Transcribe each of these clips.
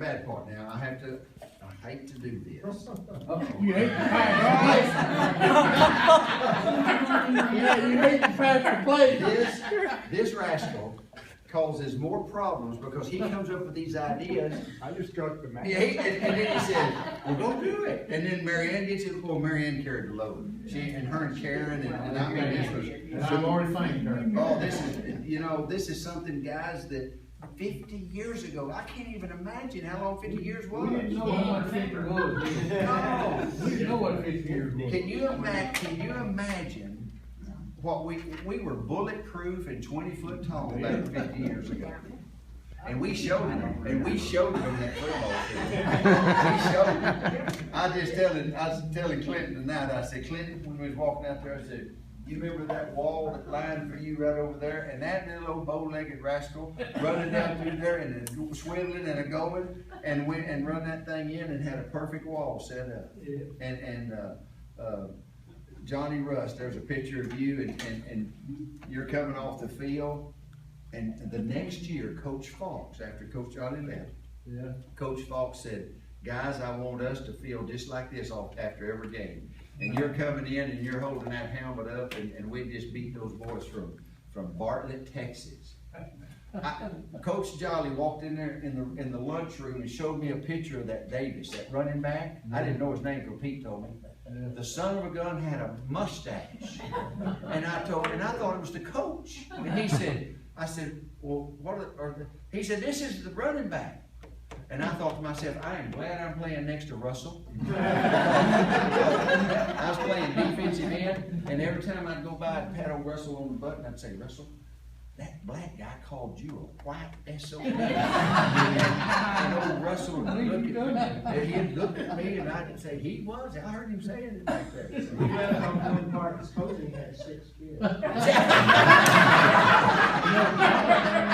Bad part now, I hate to do this. You hate to pass, yeah, you hate to pass the plate. This rascal causes more problems because he comes up with these ideas. I just struck the match. Yeah, and then he says, well, go do it. And then Marianne gets it. Well, Marianne carried the load. And her and Karen, and I mean, this was. And I'm already thanked her. Oh, this is something, guys, that 50 years ago, I can't even imagine how long 50 years was. We didn't know how much 50 was. No. We didn't know what 50 years was. Can you imagine what we were bulletproof and 20 foot tall back 50 years ago? And we showed them that football field. We showed them. I was telling Clinton tonight, I said, Clinton, when we was walking out there, I said, you remember that wall that lined for you right over there? And that little old bow-legged rascal running down through there and swiveling and going and went and run that thing in and had a perfect wall set up. And Johnny Russ, there's a picture of you and you're coming off the field. And the next year, Coach Fox, after Coach Johnny left, Coach Fox said, guys, I want us to feel just like this after every game. And you're coming in and you're holding that helmet up, and we just beat those boys from Bartlett, Texas. Coach Jolly walked in there in the lunchroom and showed me a picture of that Davis, that running back. I didn't know his name until Pete told me. The son of a gun had a mustache, and I thought it was the coach. And he said, I said, well, he said, this is the running back. And I thought to myself, I am glad I'm playing next to Russell. I was playing defensive end, and every time I'd go by and pat old Russell on the butt, and I'd say, Russell, that black guy called you a white SOB. And old Russell would look at me, and he'd look at me, and I'd say, he was. I heard him saying it back there. You got on one part, supposedly he had 6 kids. I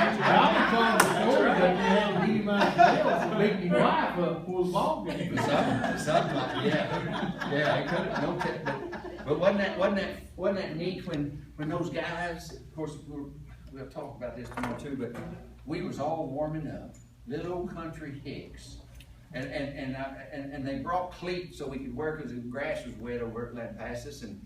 was telling the story that you had to beat him out of jail for beating your wife up for the ball game. Something like, yeah, I couldn't, but wasn't that neat when those guys, of course, we'll talk about this tomorrow too, but we was all warming up, little old country hicks, and they brought cleats so we could wear because the grass was wet over at Lampasas, and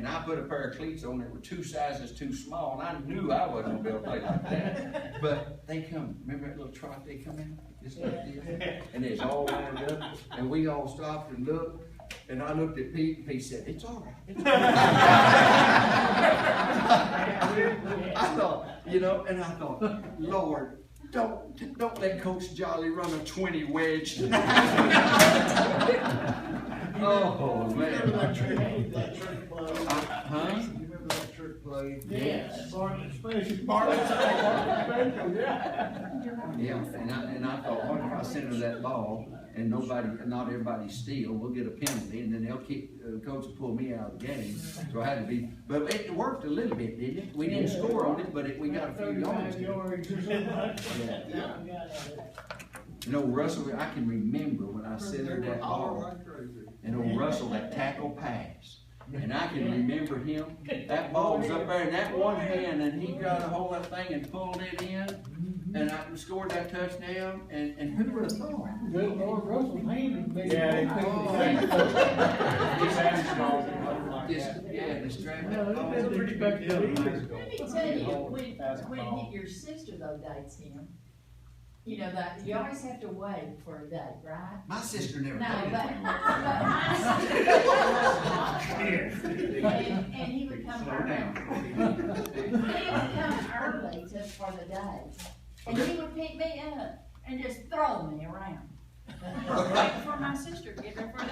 I put a pair of cleats on that were 2 sizes too small, and I knew I wasn't going to be able to play like that. But they come, remember that little trot they come in? Just like this, and it's all lined up, and we all stopped and looked. And I looked at Pete, and Pete said, it's all right. It's all right. I thought, Lord, don't let Coach Jolly run a 20 wedge. Oh, man. Remember that church play? Huh? You remember that church play? Yes. Bartlett Special. Bartlett Special, Yeah, and I thought, what if I send her that ball and not everybody steal, we'll get a penalty, and then they'll keep, coach will pull me out of the game. So I had to be, but it worked a little bit, didn't it? We didn't score on it, but we got a few yards. You know, Russell, I can remember when I centered that ball, and old Russell, that tackle pass. And I can remember him, that ball was up there in that one hand, and he got a hold of that thing and pulled it in. And I scored that touchdown, and who would have thought? Good Lord, Russell's hand is the strap. Let me tell you, when your sister though dates him, you know that you always have to wait for a date, right? My sister never No, dated but me. my sister and he would come early. He would come early just for the date. And he would pick me up and just throw me around. Wait for my sister to get there for the